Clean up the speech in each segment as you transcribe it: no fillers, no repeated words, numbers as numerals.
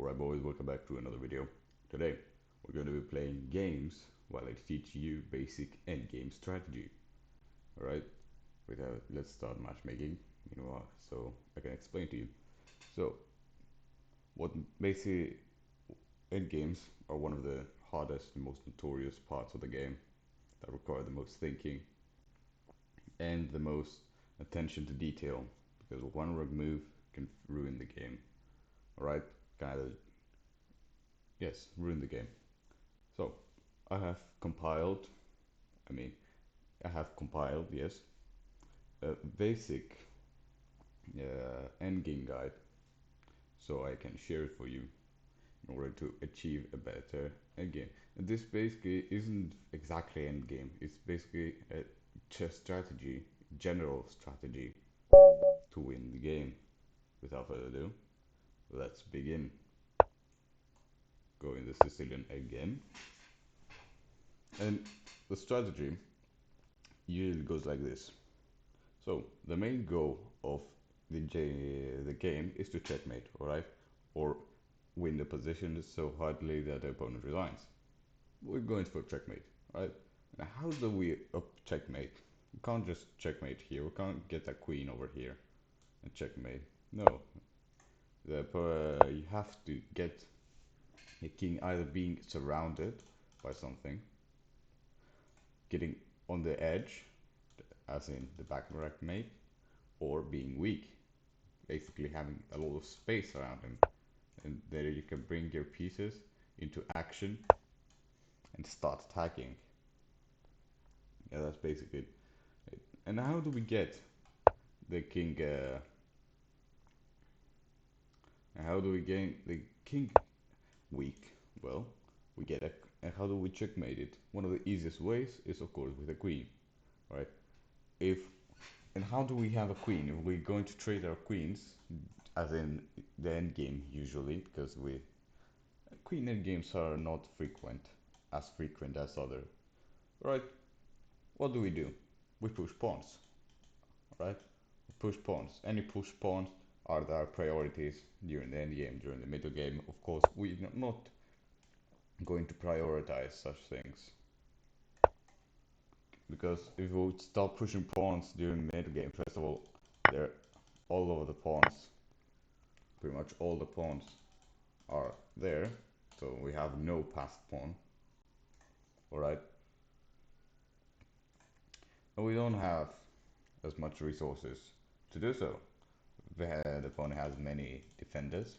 Alright boys, welcome back to another video. Today, we're going to be playing games while I teach you basic endgame strategy. Alright, let's start matchmaking, so I can explain to you. So, what basically endgames are one of the hardest and most notorious parts of the game that require the most thinking and the most attention to detail, because one wrong move can ruin the game. Alright, kind of, yes, ruin the game. So, I have compiled, I mean, I have compiled, yes, a basic endgame guide so I can share it for you in order to achieve a better endgame. And this basically isn't exactly endgame, it's basically a chess strategy, general strategy to win the game. Without further ado, let's begin. Go in the Sicilian again. And the strategy usually goes like this. So the main goal of the game is to checkmate, alright? Or win the position so hardly that the opponent resigns. We're going for checkmate, right? Now how do we up checkmate? We can't just checkmate here. We can't get a queen over here and checkmate. No, you have to get the king either being surrounded by something, getting on the edge, as in the back mate, or being weak, basically having a lot of space around him. And there you can bring your pieces into action and start attacking. Yeah, that's basically it. And how do we get the king? How do we gain the king weak? Well, we get a. And how do we checkmate it? One of the easiest ways is, of course, with a queen, right? If and how do we have a queen? If we're going to trade our queens, as in the end game usually, because we queen end games are not frequent as other, right? What do? We push pawns, right? We push pawns. Any push pawns are our priorities during the end game, during the middle game. Of course, we're not going to prioritize such things, because if we start pushing pawns during the middle game, first of all, they're all over the pawns. Pretty much all the pawns are there, so we have no passed pawn. Alright, and we don't have as much resources to do so. The opponent has many defenders,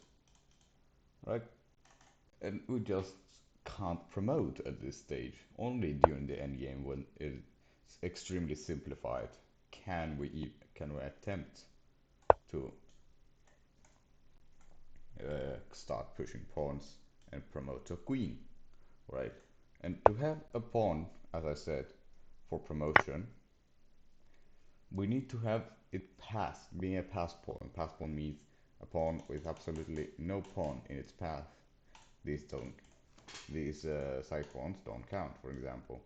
right? And we just can't promote at this stage. Only during the end game, when it's extremely simplified, can we attempt to start pushing pawns and promote to a queen, right? And to have a pawn, as I said, for promotion, we need to have it passed, being a pass pawn. Pass pawn means a pawn with absolutely no pawn in its path. These side pawns don't count, for example.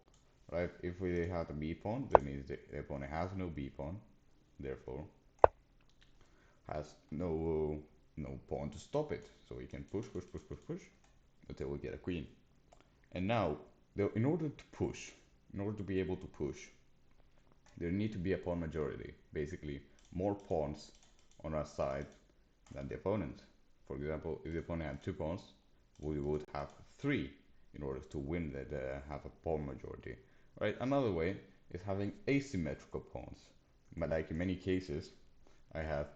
Right? If we have a b pawn, that means the opponent has no b pawn, therefore has no pawn to stop it. So we can push until we get a queen. And now, in order to push, in order to be able to push, there need to be a pawn majority. Basically, more pawns on our side than the opponent. For example, if the opponent had 2 pawns, we would have 3 in order to win that have a pawn majority. Right? Another way is having asymmetrical pawns. But like in many cases, I have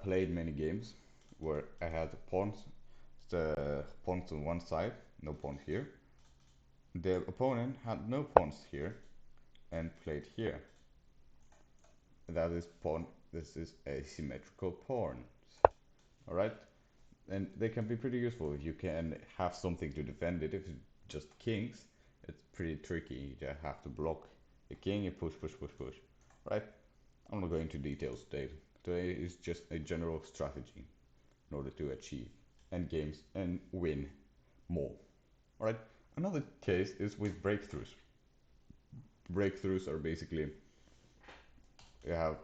played many games where I had pawns on one side, no pawns here. The opponent had no pawns here and played here. That is pawn. This is asymmetrical pawns. All right, and they can be pretty useful if you can have something to defend it. If it's just kings, it's pretty tricky. You just have to block the king and push. Right? I'm not going into details today. Today is just a general strategy in order to achieve end games and win more. All right. Another case is with breakthroughs. Breakthroughs are basically you have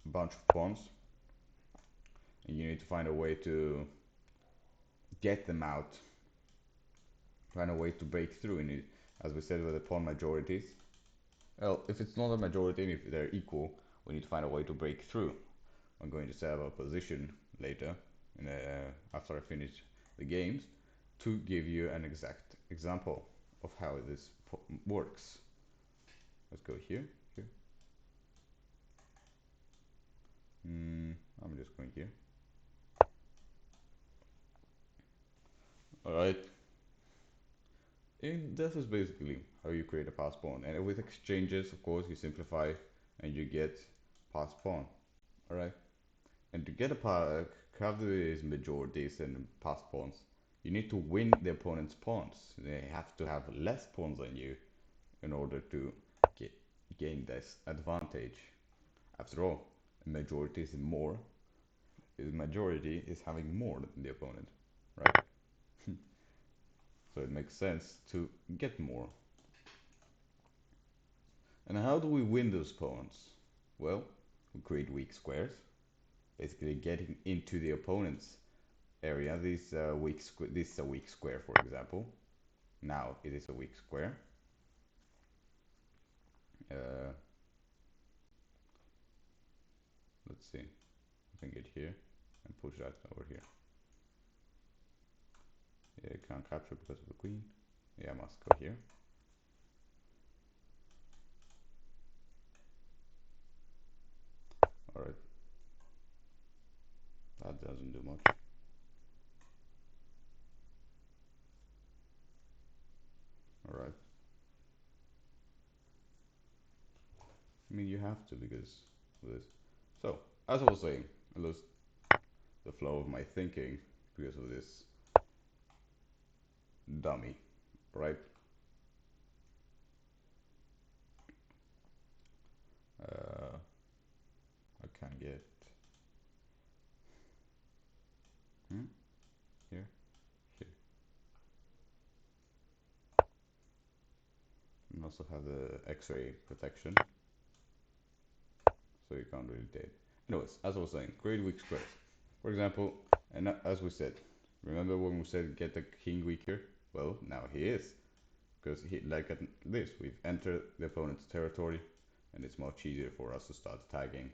a bunch of pawns and you need to find a way to get them out, find a way to break through. And it, as we said with the pawn majorities, well, if it's not a majority and if they're equal, we need to find a way to break through. I'm going to set up a position later, and after I finish the games, to give you an exact example of how this works. Let's go here, here. I'm just going here. All right. And this is basically how you create a pass pawn. And with exchanges, of course, you simplify and you get pass pawn. All right. And to get a have these majorities and pass pawns, you need to win the opponent's pawns. They have to have less pawns than you in order to get, gain this advantage. After all, a majority is more. The majority is having more than the opponent, right? So it makes sense to get more. And how do we win those pawns? Well, we create weak squares, basically getting into the opponent's area. This is a weak square, for example. Now it is a weak square. Uh, let's see. I can get here and push that over here. Yeah, I can't capture because of the queen. Yeah, I must go here. All right, that doesn't do much. All right. I mean, you have to because of this. So, as I was saying, I lost the flow of my thinking because of this dummy, right? Uh, I can't get hmm? Here, here. And also have the X-ray protection, so you can't really date. Anyways, as I was saying, create weak squares. For example, and as we said, remember when we said get the king weaker? Well, now he is, because he like at this, we've entered the opponent's territory, and it's much easier for us to start attacking.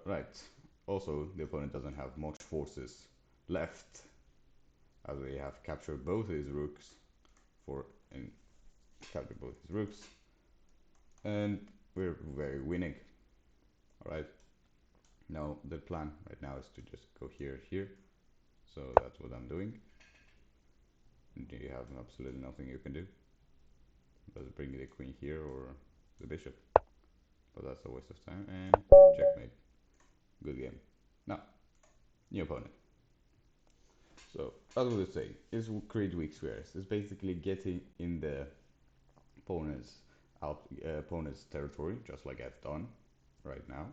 Right. Also, the opponent doesn't have much forces left, as we have captured both his rooks for and captured both his rooks, and we're very winning. All right. Now the plan right now is to just go here, here. So that's what I'm doing. And you have absolutely nothing you can do. Let's bring the queen here or the bishop. But that's a waste of time. And checkmate. Good game. Now, new opponent. So, as we were saying, is create weak squares. It's basically getting in the opponent's opponent's territory, just like I've done right now,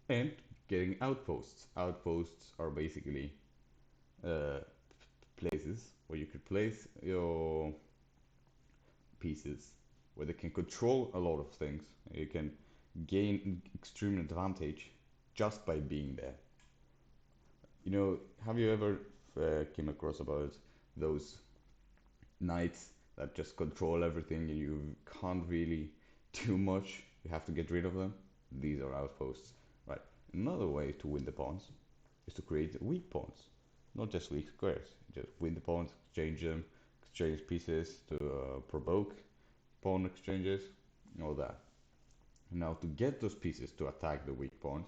and getting outposts. Outposts are basically uh, places where you could place your pieces, where they can control a lot of things. You can gain extreme advantage just by being there. You know, have you ever came across about those knights that just control everything and you can't really do much? You have to get rid of them. These are outposts, right? Another way to win the pawns is to create weak pawns, not just weak squares. Just win the pawns, exchange them, exchange pieces to provoke pawn exchanges, all that. Now, to get those pieces to attack the weak pawns,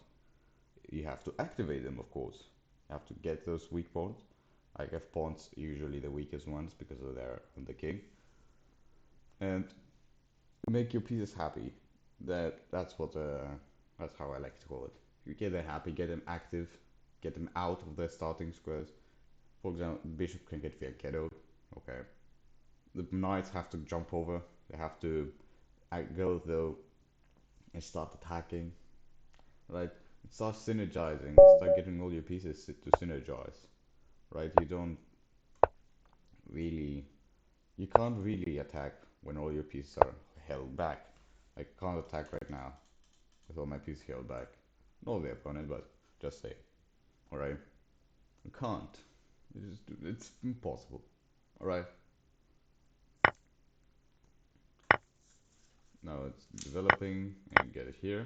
you have to activate them, of course. You have to get those weak pawns. I have pawns usually the weakest ones because of their the king, and make your pieces happy. That's how I like to call it. You get them happy, get them active, get them out of their starting squares. For example, bishop can get fianchettoed. Okay, the knights have to jump over. They have to go though and start attacking. Right? Start synergizing. Start getting all your pieces to synergize. Right? Really, you can't really attack when all your pieces are held back. I can't attack right now with all my pieces held back. Not the opponent, but Just say, all right? You can't. It's impossible. All right. Now it's developing and get it here.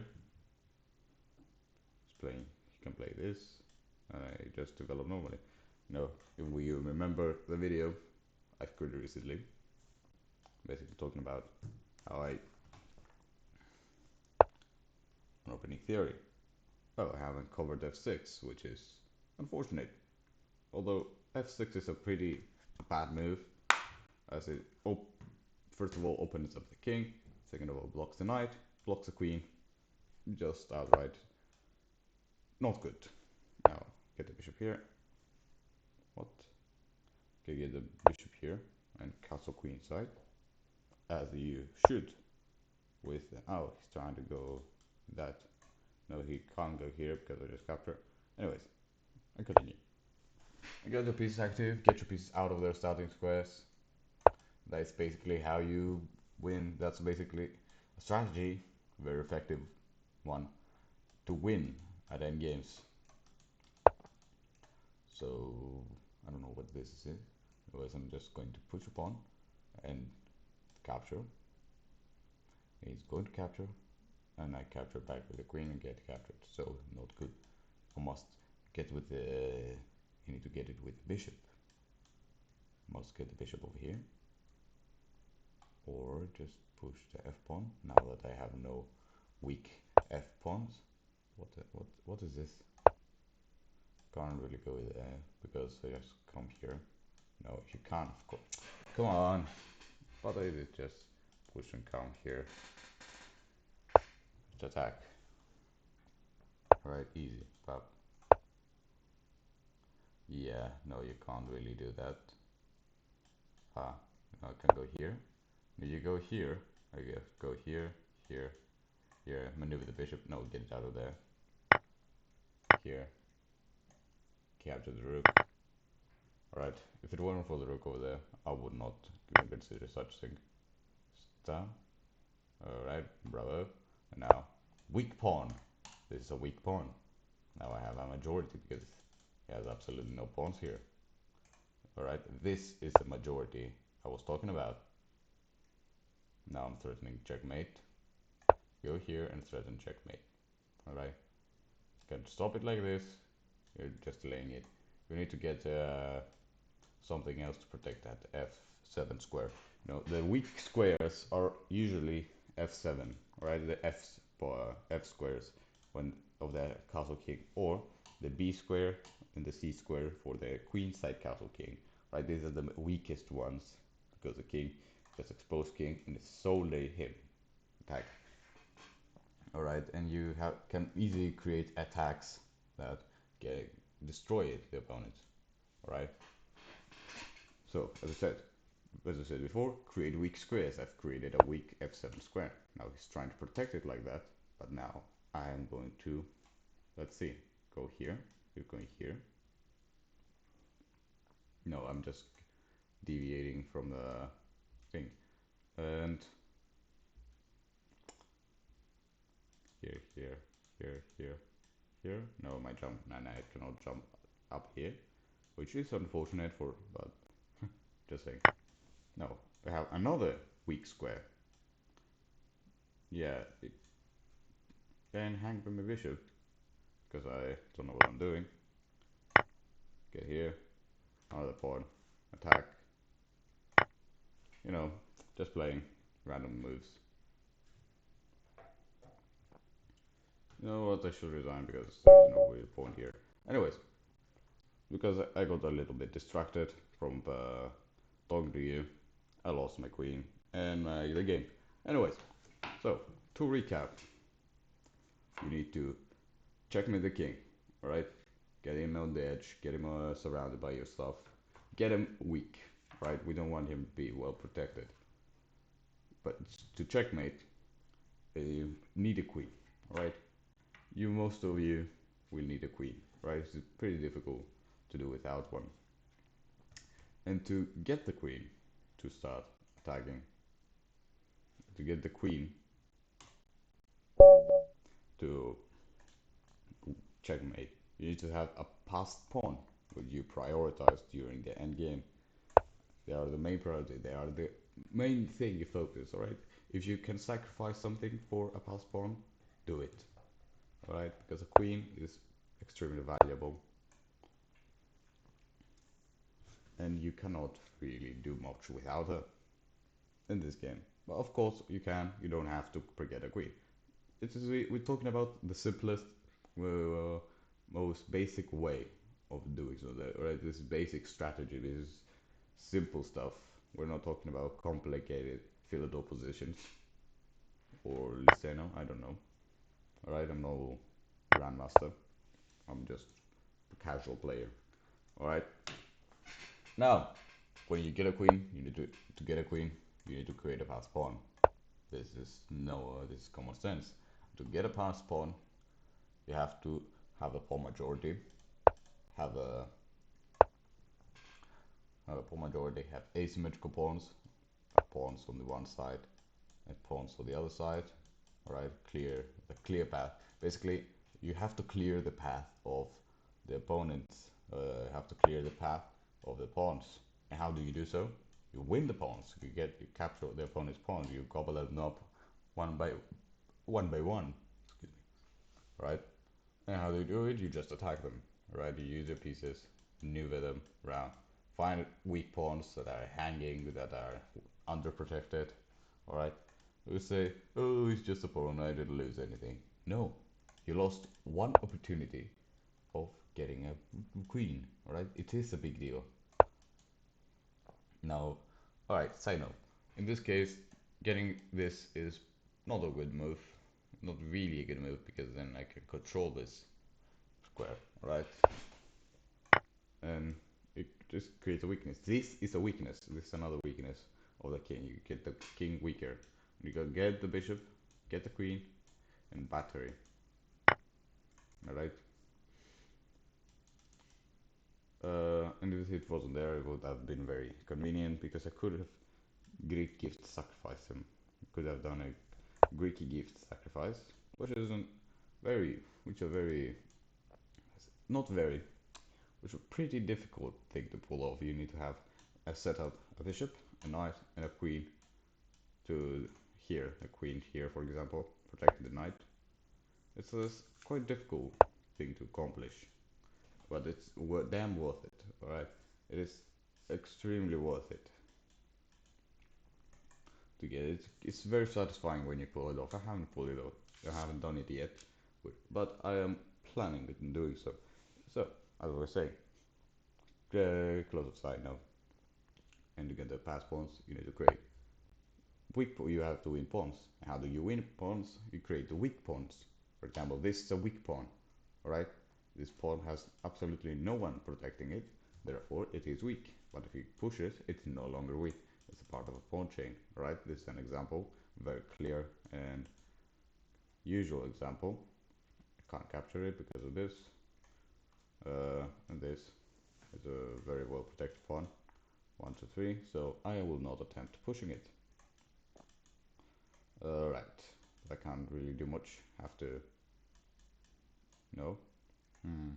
It's playing. You can play this. And I just develop normally. No, if we remember the video I've created recently, basically talking about how I an opening theory. Oh, I haven't covered f6, which is unfortunate. Although f6 is a pretty bad move, as it first of all opens up the king, second of all blocks the knight, blocks the queen, just outright not good. Now get the bishop here. What? Okay, get the bishop here and castle queen side, as you should. With oh, he's trying to go that. No, he can't go here because I just captured. Anyways, I continue. Get your pieces active, get your pieces out of their starting squares. That's basically how you win. That's basically a strategy, a very effective one, to win at endgames. So I don't know what this is. Otherwise, I'm just going to push upon and capture. He's going to capture, and I capture back with the queen and get captured. So not good. I must get with the. You need to get it with the bishop. Must get the bishop over here, or just push the f pawn. Now that I have no weak f pawns. What is this? Can't really go there because I just come here. No, you can't. Of course. Come on. But I did just push and come here to attack. Right, easy. But yeah, no, you can't really do that. Ah, I can go here. You go here. I guess go here, here, here. Maneuver the bishop. No, get it out of there. Here. Capture the rook. Alright, if it weren't for the rook over there, I would not even consider such thing. Star. Alright, bravo. And now, weak pawn. This is a weak pawn. Now I have a majority because he has absolutely no pawns here. Alright, this is the majority I was talking about. Now I'm threatening checkmate. Go here and threaten checkmate. Alright, can stop it like this. You're just delaying it. You need to get something else to protect that f7 square. No, the weak squares are usually f7, right? The f squares when of the castle king, or the b square and the c square for the queen side castle king, right? These are the weakest ones because the king just exposed king and it's solely him attack. All right, and you can easily create attacks that destroy the opponent. All right. So as I said before, create weak squares. I've created a weak f7 square. Now he's trying to protect it like that, but now I am going to, let's see, go here. You're going here. No, I'm just deviating from the thing. And here, here, here, here, here. No, my jump, and I cannot jump up here, which is unfortunate for, but just saying. No, I have another weak square. Yeah, it can hang from my bishop because I don't know what I'm doing. Get here, another pawn, attack. You know, just playing random moves. You know what, I should resign because there's no real point here. Anyways, because I got a little bit distracted from talking to you, I lost my queen and the game. Anyways, so to recap, you need to checkmate the king, alright? Get him on the edge, get him surrounded by your stuff, get him weak, right? We don't want him to be well protected. But to checkmate, you need a queen, right? Most of you will need a queen, right? It's pretty difficult to do without one. And to get the queen to start attacking, to get the queen to checkmate, You need to have a passed pawn, which you prioritize during the end game. They are the main priority. They are the main thing you focus. All right. If you can sacrifice something for a passed pawn, do it. All right, because a queen is extremely valuable, and you cannot really do much without her in this game. But of course, you can. You don't have to forget a queen. We're talking about the simplest, uh, most basic way of doing so. Right, this is basic strategy. This is simple stuff. We're not talking about complicated Philidor positions or Luceno. I don't know. All right, I'm no grandmaster. I'm just a casual player. All right. Now, when you get a queen, you need to get a queen. You need to create a pass pawn. This is common sense. To get a pass pawn, you have to have a pawn majority, have a pawn majority, have asymmetrical pawns, pawns on the one side and pawns on the other side. All right, clear path. Basically, you have to clear the path of the opponents. You have to clear the path of the pawns. And how do you do so? You win the pawns. You capture the opponent's pawns. You gobble them up one by one. Excuse me. Right? And how do you do it? You just attack them. Right? You use your pieces, maneuver them around. Find weak pawns that are hanging, that are underprotected. All right? You say, oh, he's just a pawn. I didn't lose anything. No, you lost one opportunity of getting a queen. All right? It is a big deal. Now, all right, side note. In this case, getting this is not a good move. Not really a good move because then I can control this square, right? And it just creates a weakness. This is a weakness. This is another weakness of the king. You get the king weaker. You can get the bishop, get the queen, and battery. Alright? And if it wasn't there, it would have been very convenient because I could have Greek gift sacrifice him. Could have done a Greek gift sacrifice, which isn't very, which a very, not very, which is a pretty difficult thing to pull off. You need to have a setup, a bishop, a knight, and a queen to here, a queen here, for example, protect the knight. It's a quite difficult thing to accomplish, but it's damn worth it. All right, it is extremely worth it to get it. It's very satisfying when you pull it off. I haven't pulled it off. I haven't done it yet, but I am planning on doing so. So, as I was saying, close up side now, and to get the pass pawns, you need to create weak. You have to win pawns. How do you win pawns? You create the weak pawns. For example, this is a weak pawn. All right, this pawn has absolutely no one protecting it. Therefore, it is weak. But if you push it, it's no longer weak. It's a part of a pawn chain. All right, this is an example, very clear and usual example. I can't capture it because of this. And this is a very well protected pawn. 1, 2, 3. So I will not attempt pushing it. Right. I can't really do much. Have to. No. Hmm.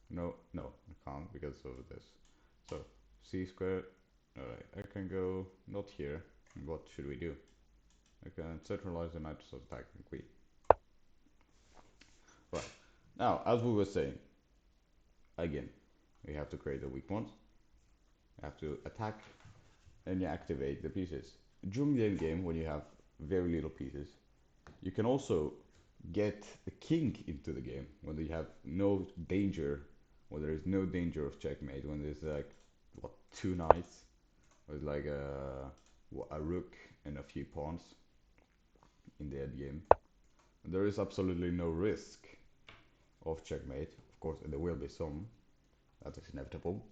No, I can't because of this. So c squared. Alright, I can go not here. What should we do? I can centralize the knight to attack the queen. Right. Now, as we were saying, again, we have to create a weak one. You have to attack and you activate the pieces. During the end game, when you have very little pieces, you can also get the king into the game when you have no danger, when there is no danger of checkmate, when there's like what, two knights with like a rook and a few pawns in the end game. There is absolutely no risk of checkmate. Of course, there will be some. That is inevitable.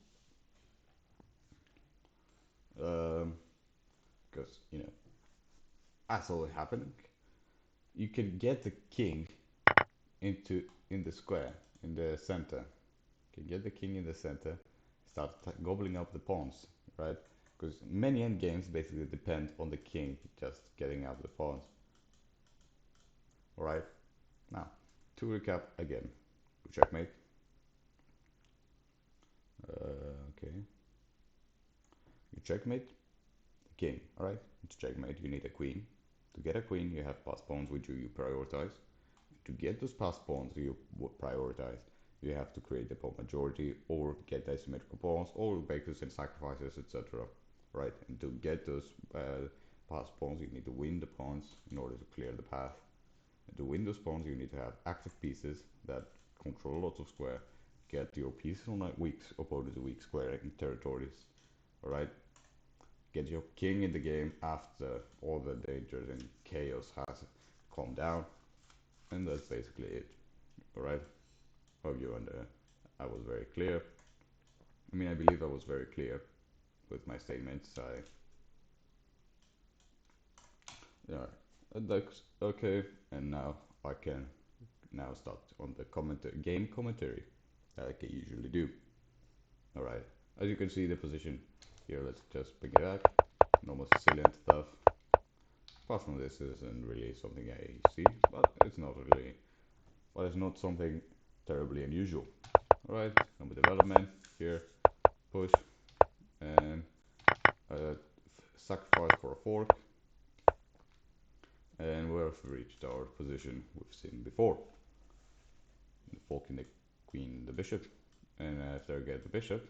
Because as always happening, you can get the king into in the square in the center. You can get the king in the center, start gobbling up the pawns, right? Because many endgames basically depend on the king just getting out the pawns. Alright, now to recap again, checkmate. Okay. You checkmate king. Alright. To checkmate, you need a queen. To get a queen, you have pass pawns which you prioritize. To get those pass pawns you prioritize, you have to create a pawn majority or get asymmetrical pawns or bakers and sacrifices, etc. Right? And to get those pass pawns, you need to win the pawns in order to clear the path. And to win those pawns, you need to have active pieces that control lots of square, get your pieces on a weak opponent's weak square in territories. Alright? Get your king in the game after all the dangers and chaos has calmed down. And that's basically it. Alright? Hope you under I was very clear. I mean I believe I was very clear with my statements. Yeah, that's okay, and now I can now start on the game commentary that I can usually do. Alright, as you can see the position here, let's just bring it back. Normal Sicilian stuff. Apart from this isn't really something I see, but it's not something terribly unusual. Alright, number development here, push, and sacrifice for a fork, and we've reached our position we've seen before. The forking the queen, the bishop, and after I get the bishop,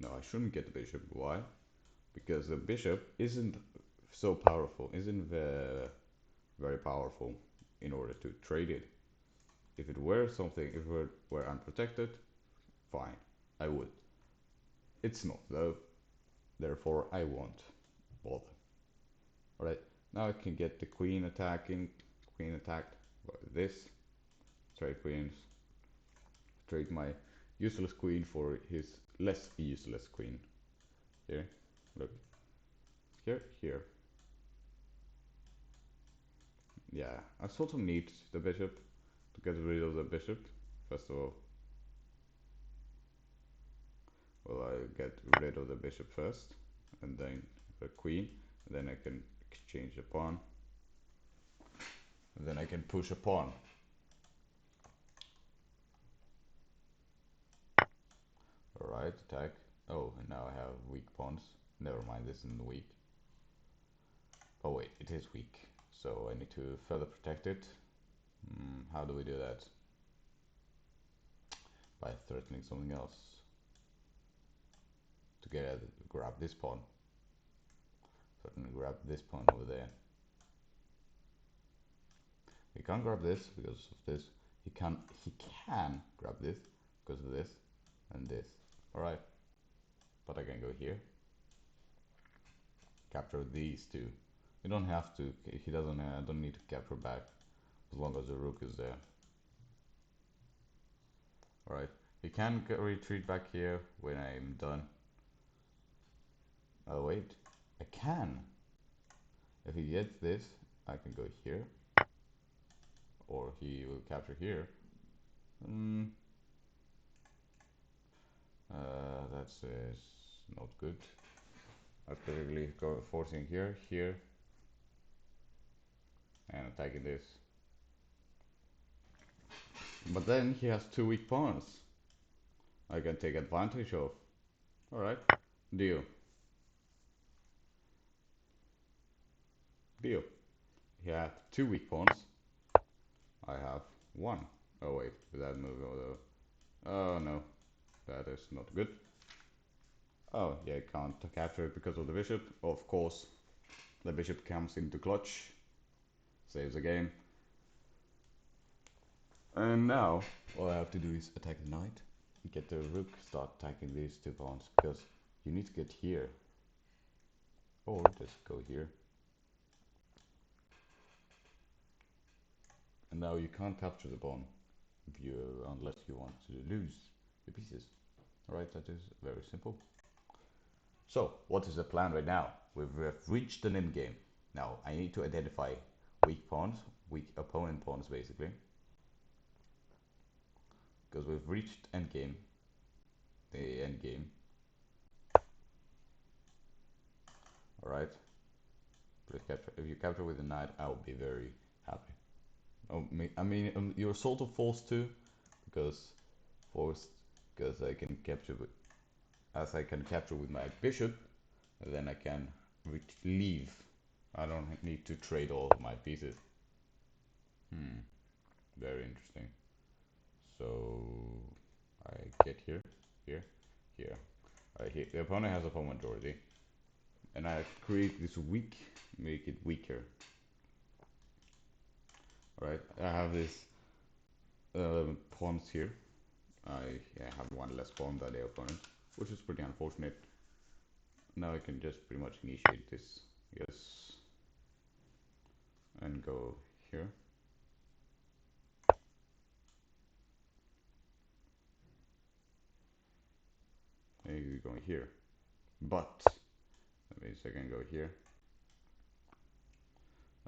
no, I shouldn't get the bishop. Why? Because the bishop isn't so powerful, isn't very powerful in order to trade it. If it were something, if it were unprotected, fine, I would. It's not though, therefore I won't bother. Alright, now I can get the queen attacking, queen attacked by this, trade queens, trade my useless queen for his less useless queen. Here, look, here. Yeah, I sort of need the bishop to get rid of the bishop. First of all, well, I get rid of the bishop first, and then the queen, and then I can exchange a pawn, and then I can push a pawn. Alright, attack. Oh, and now I have weak pawns. Never mind, this isn't weak. Oh wait, it is weak. So I need to further protect it. How do we do that? By threatening something else. To grab this pawn. Certainly grab this pawn over there. He can't grab this because of this. He can grab this because of this and this. Alright. But I can go here. Capture these two. You don't have to. He doesn't. I don't need to capture back as long as the rook is there. Alright. He can retreat back here when I'm done. Oh wait. I can. If he gets this, I can go here. Or he will capture here. That's not good. I particularly go forcing here, and attacking this. But then he has two weak pawns I can take advantage of. Alright, deal. Deal. He had two weak pawns. I have one. Oh wait, with that move although. Oh no, that is not good. Oh yeah, I can't capture it because of the bishop. Of course, the bishop comes into clutch. Saves the game. And now, all I have to do is attack the knight. Get the rook, start attacking these two pawns. Because you need to get here. Or just go here. And now you can't capture the pawn if unless you want to lose the pieces. Alright, that is very simple. So, what is the plan right now? We've reached an endgame. Now, I need to identify weak pawns, weak opponent pawns basically. Because we've reached endgame, the endgame. Alright. If you capture with a knight, I'll be very happy. Oh, I mean, you're sort of forced to, because forced because I can capture with, as I can capture with my bishop, then I can leave. I don't need to trade all of my pieces. Very interesting. So I get here, here, here. Here. The opponent has a pawn majority, and I create this weak, make it weaker. Right? I have this pawns here. I have one less pawn than the opponent, which is pretty unfortunate. Now I can just pretty much initiate this, yes, and go here. Maybe going here, but that means I can go here.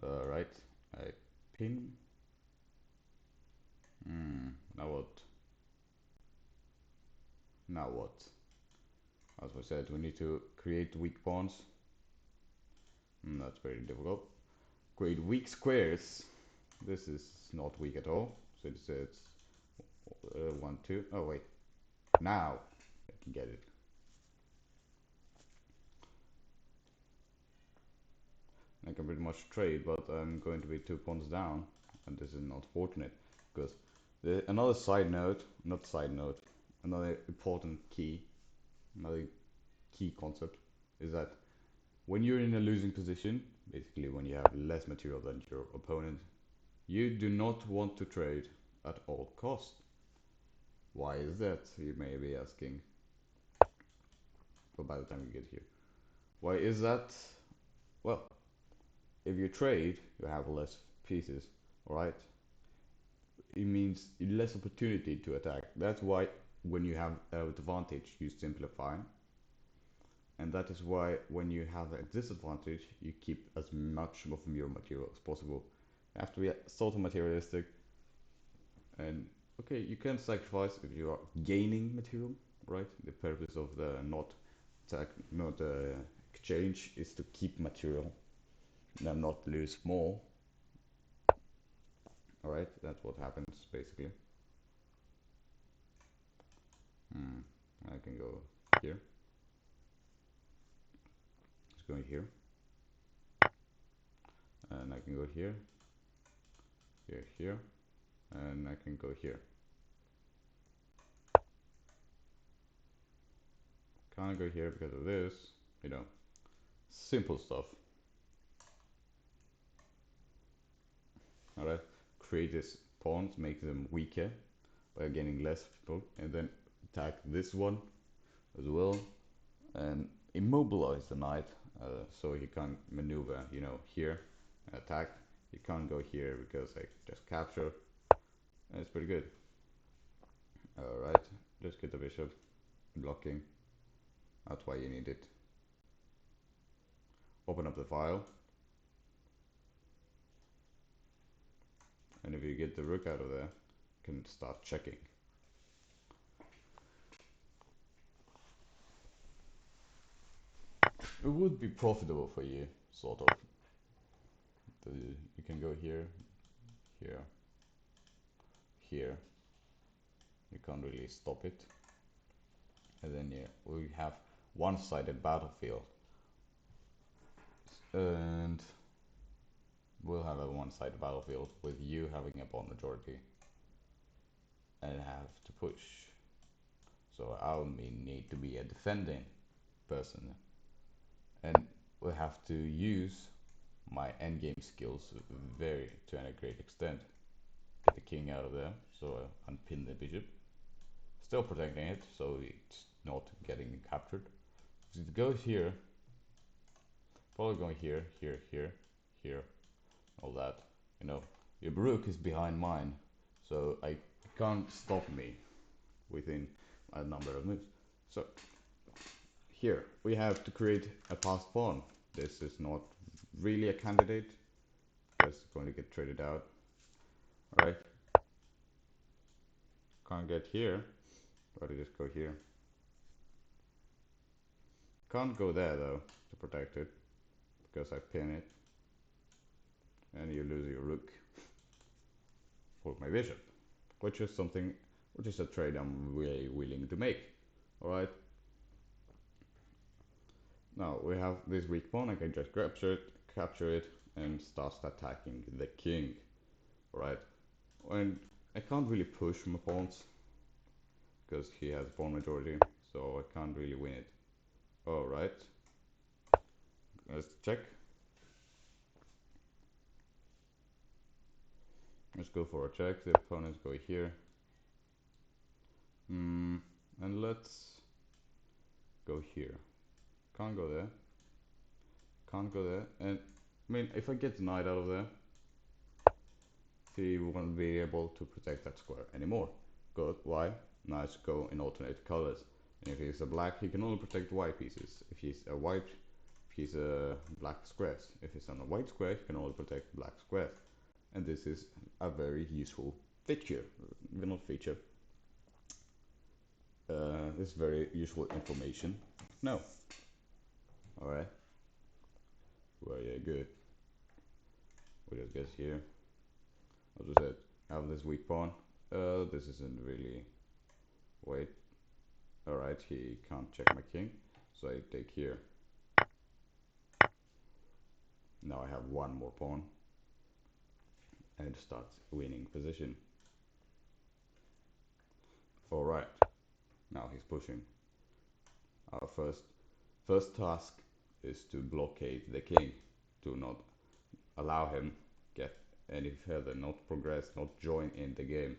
Right, I pin. Now what? Now what? As I said, we need to create weak pawns. That's very difficult. Create weak squares. This is not weak at all. So it's 1, 2. Oh wait, now I can get it. I can pretty much trade, but I'm going to be 2 pawns down, and this is not fortunate because another side note, not side note, another important key, another key concept is that when you're in a losing position, basically when you have less material than your opponent, you do not want to trade at all cost. Why is that? You may be asking. But by the time you get here, why is that? Well, if you trade, you have less pieces, right? It means less opportunity to attack. That's why when you have advantage, you simplify. And that is why when you have a disadvantage, you keep as much of your material as possible. You have to be sort of materialistic. And okay, you can sacrifice if you are gaining material, right? The purpose of the not exchange is to keep material and not lose more. All right, that's what happens basically. I can go here. Let's go here, and I can go here, here, here, and I can go here. Can't go here because of this, you know, simple stuff. All right, create these pawns, make them weaker by getting less people, and then attack this one as well, and immobilize the knight so he can't maneuver, you know, here and attack. He can't go here because I just capture, and it's pretty good. All right, just get the bishop blocking. That's why you need it. Open up the file, and if you get the rook out of there, you can start checking. It would be profitable for you, sort of. You can go here, here, here. You can't really stop it. And then yeah, we have one-sided battlefield. And we'll have a one-sided battlefield with you having a pawn majority. And have to push. So I'll need to be a defending person. And we'll have to use my endgame skills to a great extent. Get the king out of there, so I unpin the bishop. Still protecting it, so it's not getting captured. So it goes here, probably going here, here, here, here, all that. You know, your rook is behind mine, so I can't stop me within a number of moves. So here we have to create a passed pawn. This is not really a candidate. It's going to get traded out. Alright. Can't get here. Gotta just go here. Can't go there though to protect it because I pin it. And you lose your rook for my bishop, which is something which is a trade I'm really willing to make. Alright, now we have this weak pawn. I can just capture it, and start attacking the king. Alright, and I can't really push my pawns because he has pawn majority, so I can't really win it. Alright, let's check. Let's go for a check. The opponents go here. And let's go here. Can't go there. Can't go there. And I mean, if I get the knight out of there, he won't be able to protect that square anymore. Good. Why? Knights go in alternate colors. And if he's a black, he can only protect white pieces. If he's a white, he's a black squares. If he's on a white square, he can only protect black squares. And this is a very useful feature. Not feature. This is very useful information. No. Alright. Very good. We just get here. As I said, have this weak pawn. This isn't really. Wait. Alright, he can't check my king. So I take here. Now I have one more pawn. And start winning position. Alright. Now he's pushing. Our first task is to blockade the king. To not allow him get any further, not progress, not join in the game.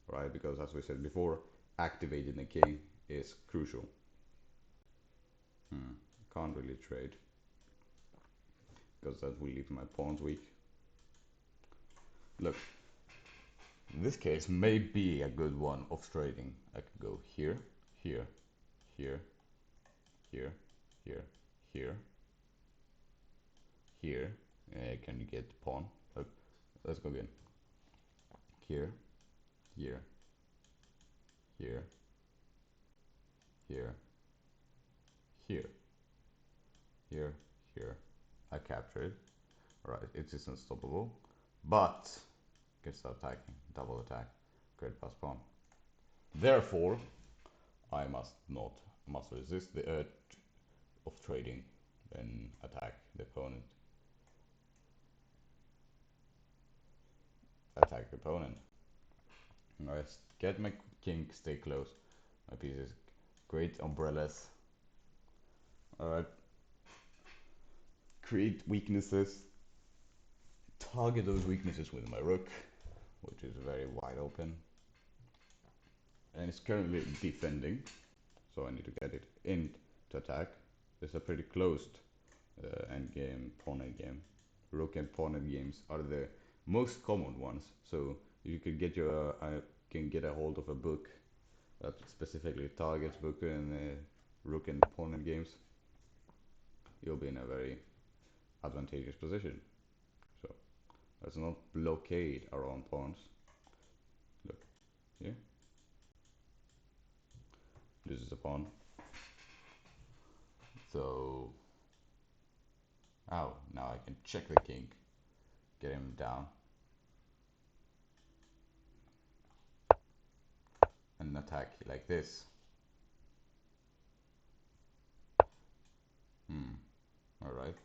Right? Because as we said before, activating the king is crucial. Can't really trade because that will leave my pawns weak. Look, this case may be a good one of trading. I could go here, here, here, here, here, here, here. Can you get the pawn? Look, let's go again. Here, here, here, here, here, here, here. I capture it. Right, it is unstoppable, but can start attacking. Double attack. Great pass pawn. Therefore, I must resist the urge of trading, then attack the opponent. Attack the opponent. Let's get my king stay close. My pieces create umbrellas. Alright. Create weaknesses. Target those weaknesses with my rook, which is very wide open. And it's currently defending, so I need to get it in to attack. It's a pretty closed endgame, pawn endgame. Rook and pawn endgames are the most common ones. So you could get can get a hold of a book that specifically targets book and rook and pawn endgames. You'll be in a very advantageous position. So let's not blockade our own pawns. Look here. This is a pawn. So now I can check the king, get him down, and attack like this. Alright,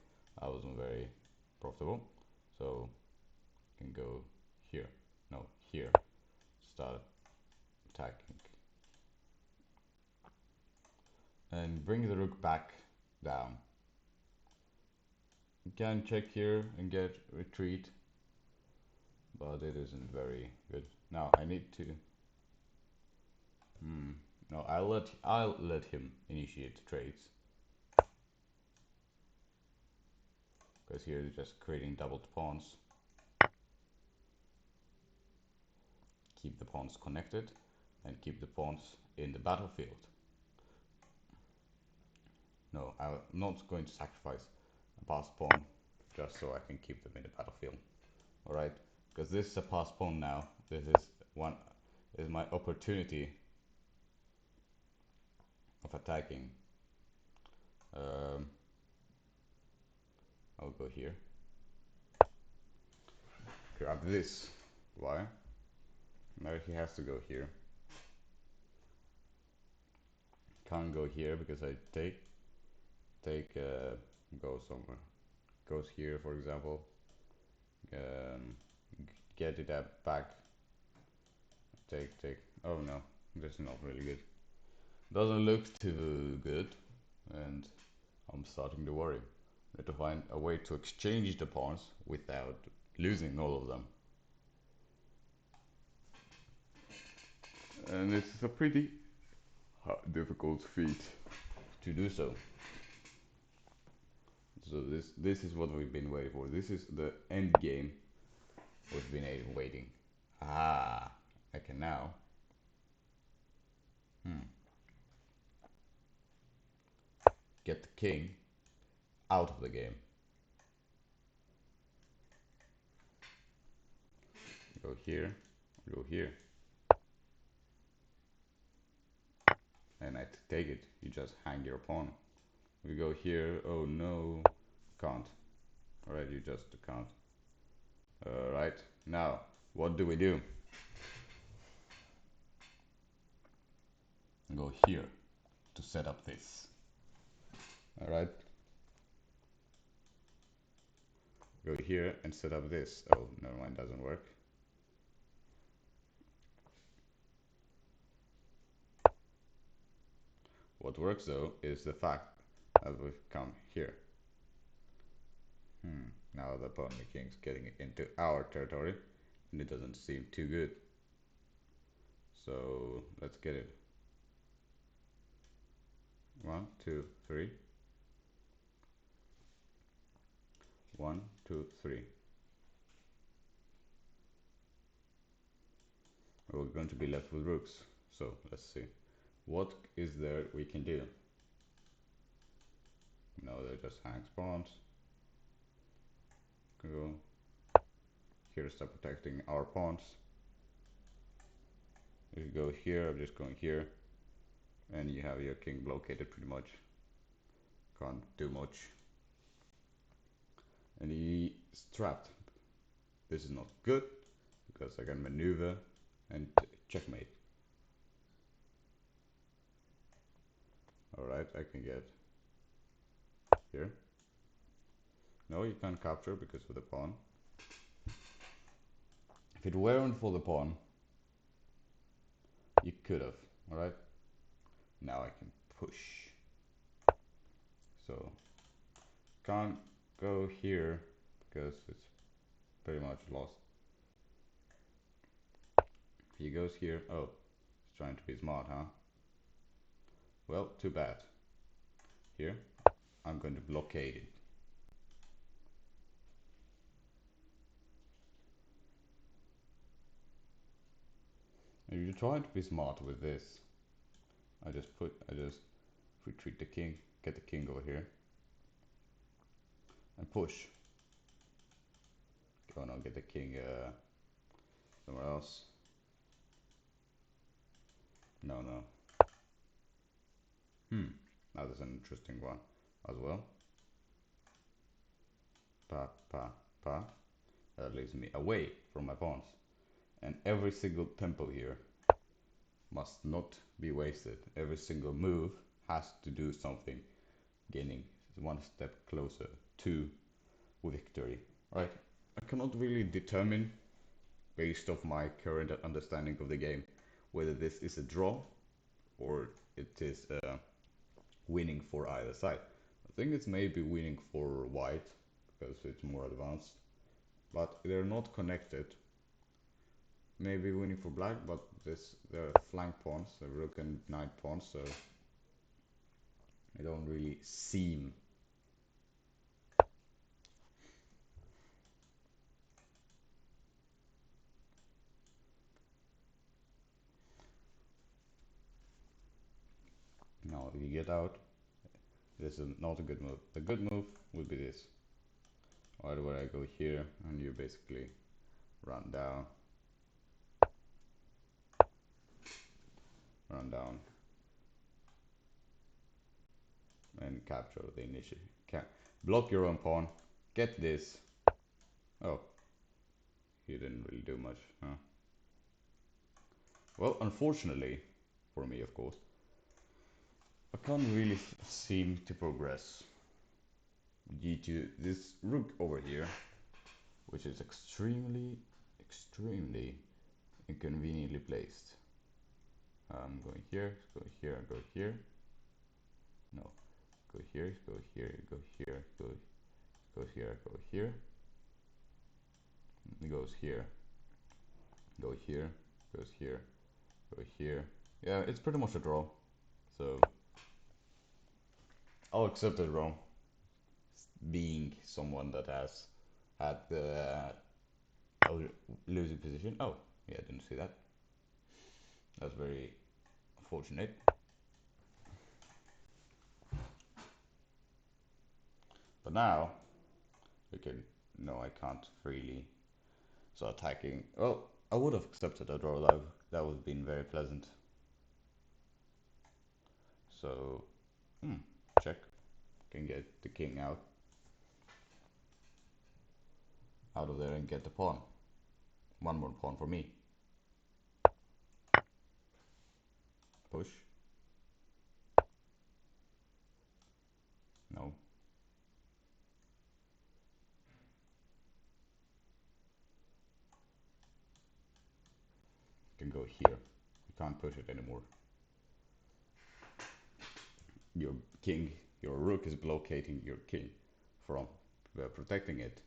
that wasn't very profitable. So I can go here. No, here. Start attacking. And bring the rook back down. You can check here and get retreat, but it isn't very good. Now I need to. No, I'll let him initiate trades. Because here they're just creating doubled pawns. Keep the pawns connected and keep the pawns in the battlefield. No, I'm not going to sacrifice a passed pawn just so I can keep them in the battlefield. Alright, because this is a passed pawn now. This is my opportunity of attacking. I'll go here. Grab this. Why? Now he has to go here. can't go here because I take go somewhere. Goes here, for example. Um, get it back. Take. Oh no, this is not really good. Doesn't look too good, and I'm starting to worry. Need to find a way to exchange the pawns without losing all of them. And it's a pretty difficult feat to do so. So this is what we've been waiting for. This is the end game we've been waiting. Ah, I can now. Hmm, get the king out of the game. Go here, go here, and I take it. You just hang your pawn. We go here. Oh no, can't. Alright, you just can't. Alright, now what do we do? Go here to set up this. Alright, go here and set up this. Oh, never mind, doesn't work. What works though is the fact that we've come here. Now the pawn king's getting into our territory and it doesn't seem too good. So let's get it. 1, 2, 3. 1, 2, 3. We're going to be left with rooks. So let's see. What is there we can do? No, they're just hangs pawns. Go. Here, start protecting our pawns. If you go here, I'm just going here. And you have your king blockaded pretty much. Can't do much. And he's trapped. This is not good because I can maneuver and checkmate. Alright, I can get here. No, you can't capture because of the pawn. If it weren't for the pawn, you could have. Alright, now I can push. So, can't go here because it's pretty much lost. He goes here. Oh, he's trying to be smart, huh? Well, too bad. Here, I'm going to blockade it. If you try to be smart with this, I just retreat the king, get the king over here, and push. Oh no, get the king somewhere else. No, no. That is an interesting one as well. Pa, pa, pa. That leaves me away from my pawns. And every single tempo here must not be wasted. Every single move has to do something, gaining one step closer to victory. Right? I cannot really determine, based off my current understanding of the game, whether this is a draw or it is winning for either side. I think it's maybe winning for white because it's more advanced, but they're not connected. Maybe winning for black, but they're flank pawns, the rook and knight pawns, so they don't really seem. Now, if you get out, this is not a good move. The good move would be this. Or where I go here, and you basically run down, and capture the initiative. Block your own pawn. Get this. Oh, he didn't really do much, huh? Well, unfortunately, for me, of course, can't really seem to progress due to this rook over here, which is extremely inconveniently placed. I'm going here, go here, go here. No, go here, go here, go here, go here, go here. It goes here, go here, goes here, go here. Yeah, it's pretty much a draw. So I'll accept the draw, being someone that has had the losing position. Oh, yeah, I didn't see that. That's very unfortunate. But now we can. No, I can't freely. So attacking. Well, I would have accepted a draw. That would have been very pleasant. So, check. Can get the king out of there and get the pawn. One more pawn for me. Push. No. Can go here. You can't push it anymore. Your king, your rook is blockading your king from protecting it.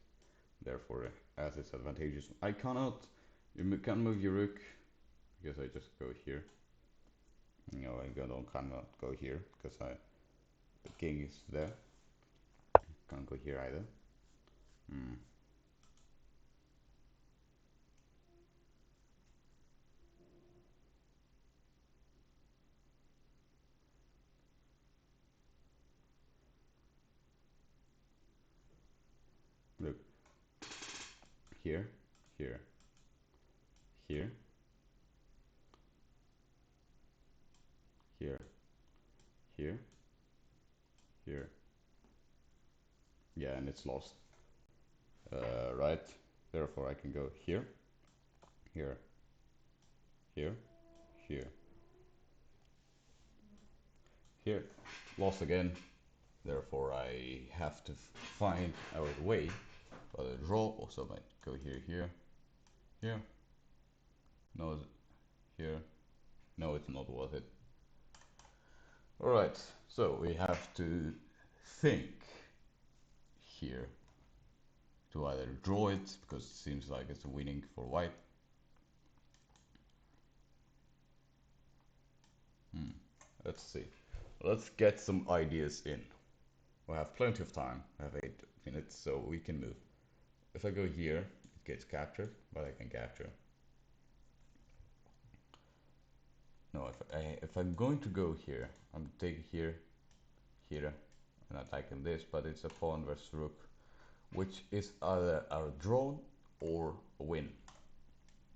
Therefore, as it's advantageous, I cannot. You can move your rook because I just go here. No, I cannot go here because the king is there. Can't go here either. Look, here, here, here, here, here, here. Yeah, and it's lost. Right. Therefore, I can go here, here, here, here, here. Lost again. Therefore, I have to find a way. Either draw or something. Go here, here, here. No, here. No, it's not worth it. Alright, so we have to think here to either draw it, because it seems like it's winning for white. Let's see. Let's get some ideas in. We have plenty of time. I have 8 minutes, so we can move. If I go here, it gets captured, but I can capture. No, if I'm going to go here, I'm taking here, here, and attacking this, but it's a pawn versus rook, which is either a draw or a win.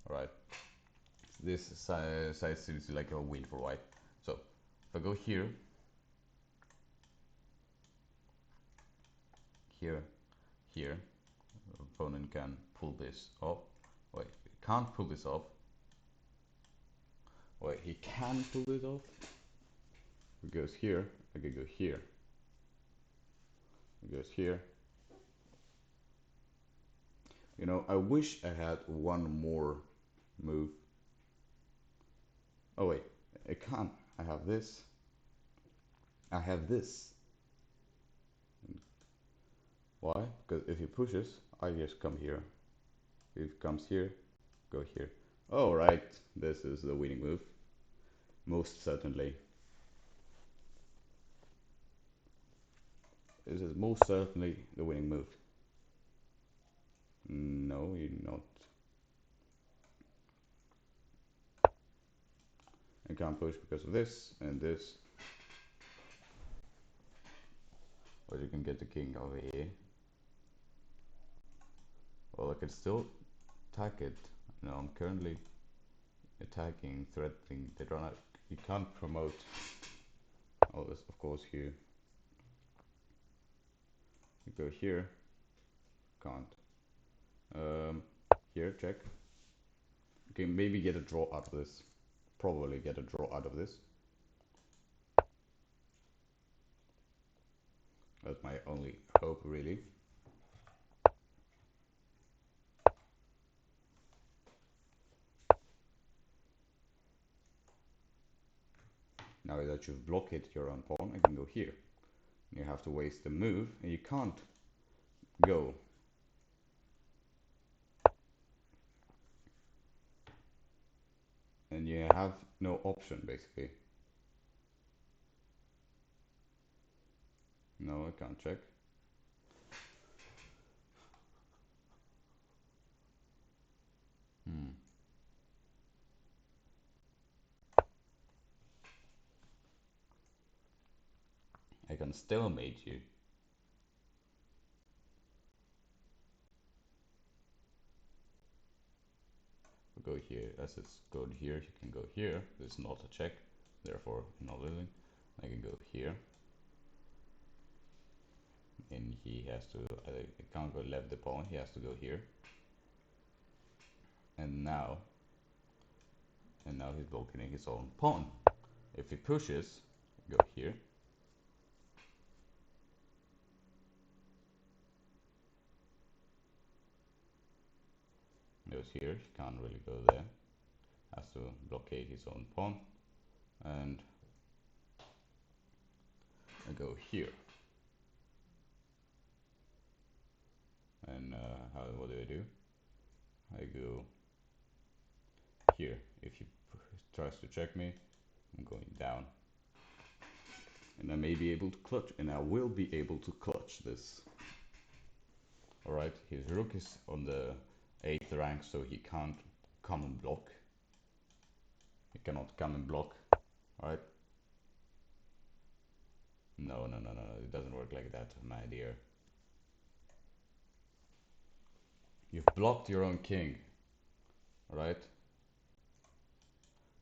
Alright, this side seems like a win for white. So if I go here, here, here, opponent can pull this off. Wait, he can't pull this off. Wait, he can pull this off. He goes here, I can go here. He goes here. You know, I wish I had one more move. Oh wait, I can't. I have this. I have this. Why? Because if he pushes, I just come here. If he comes here, go here. Oh right, this is the winning move. Most certainly. This is most certainly the winning move. No, you're not. I can't push because of this and this. Or you can get the king over here. Well, I can still attack it. No, I'm currently attacking, threatening. They don't. You can't promote. Oh, this of course here. You go here. Can't. Here, check. Okay, maybe get a draw out of this. Probably get a draw out of this. That's my only hope, really. Now that you've blocked your own pawn, I can go here. You have to waste the move, and you can't go. And you have no option, basically. No, I can't check. Hmm. I can stalemate you. Go here, as it's good here, you can go here. This is not a check, therefore not losing. I can go here. And he has to, I can't go left the pawn, he has to go here. And now he's blocking his own pawn. If he pushes, go here. Goes here, he can't really go there. Has to blockade his own pawn. And I go here. And what do? I go here. If he tries to check me, I'm going down. And I may be able to clutch, and I will be able to clutch this. Alright, his rook is on the 8th rank, so he can't come and block. He cannot come and block. Alright? No, it doesn't work like that, my dear. You've blocked your own king. Alright?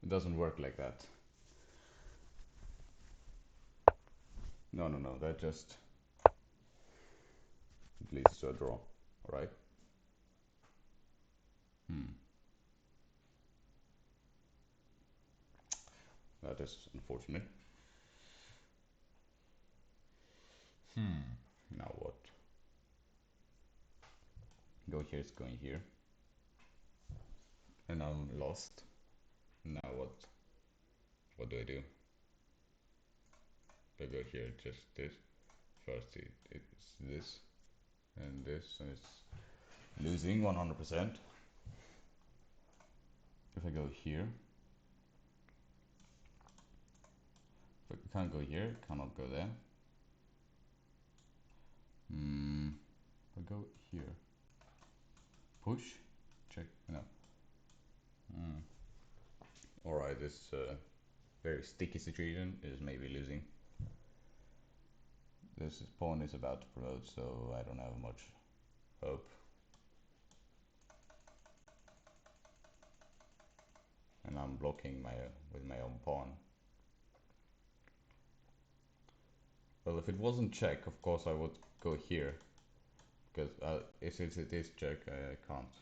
It doesn't work like that. No, that just leads to a draw. Alright? That is unfortunate. Now what? Go here, it's going here. And I'm lost. Now what? What do? I go here, just this. First it's this. And this is losing 100%. If I go here, if I can't go here, cannot go there. I go here. Push, check, no. Alright, this very sticky situation is maybe losing. This pawn is about to promote, so I don't have much hope. And I'm blocking with my own pawn. Well, if it wasn't check, of course I would go here. Because since it is check, I can't.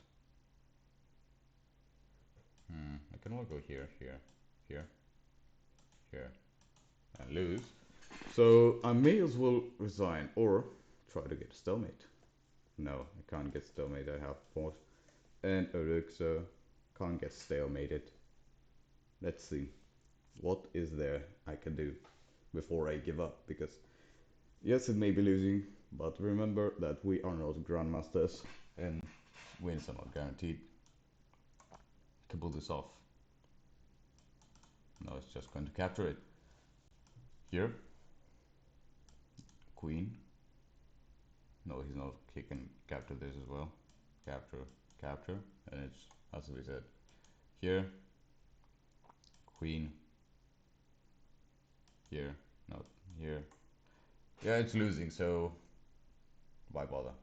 I can only go here, here, here, here, and lose. So I may as well resign or try to get a stalemate. No, I can't get stalemate. I have pawn and a rook, so can't get stalemated. Let's see. What is there I can do before I give up? Because yes, it may be losing, but remember that we are not grandmasters and wins are not guaranteed. Can pull this off. No, it's just going to capture it. Here. Queen. No, he's not. He can capture this as well. Capture. And it's, as we said, here. Queen. Here. No, here. Yeah, it's losing, so why bother?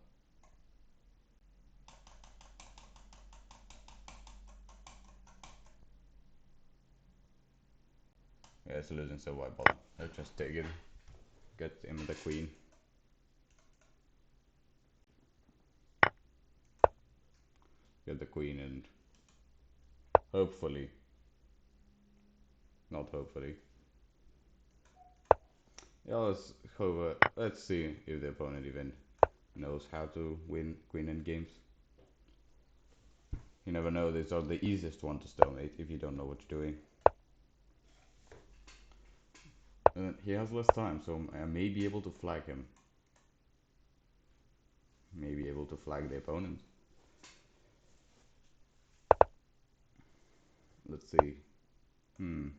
Yeah, it's losing, so why bother? Let's just take it. Get him the queen. Get the queen and hopefully, not hopefully. Yeah, let's see if the opponent even knows how to win queen end games. You never know, these are the easiest one to stalemate if you don't know what you're doing. And he has less time, so I may be able to flag him. May be able to flag the opponent. Let's see. He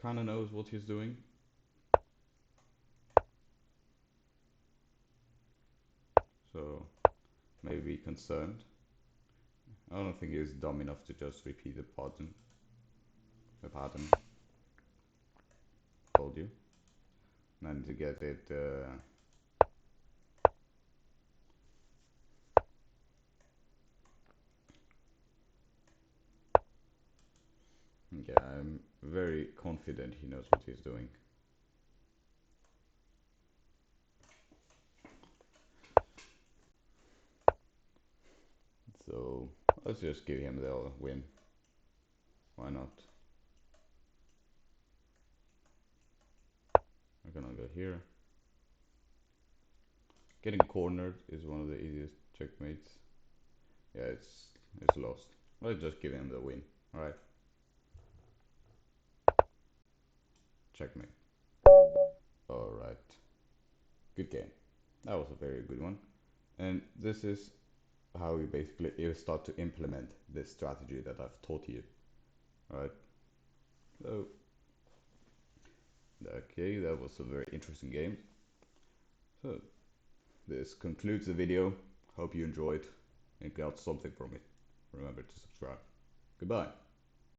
kinda knows what he's doing. So maybe concerned. I don't think he's dumb enough to just repeat the pattern. The pattern. Told you. And to get it. Yeah, I'm very confident he knows what he's doing. So let's just give him the win. Why not? I'm gonna go here. Getting cornered is one of the easiest checkmates. Yeah, it's lost. Let's just give him the win. Alright. Checkmate. Alright. Good game. That was a very good one. And this is how you basically start to implement this strategy that I've taught you. Alright. So okay, that was a very interesting game. So this concludes the video. Hope you enjoyed and got something from it. Remember to subscribe. Goodbye.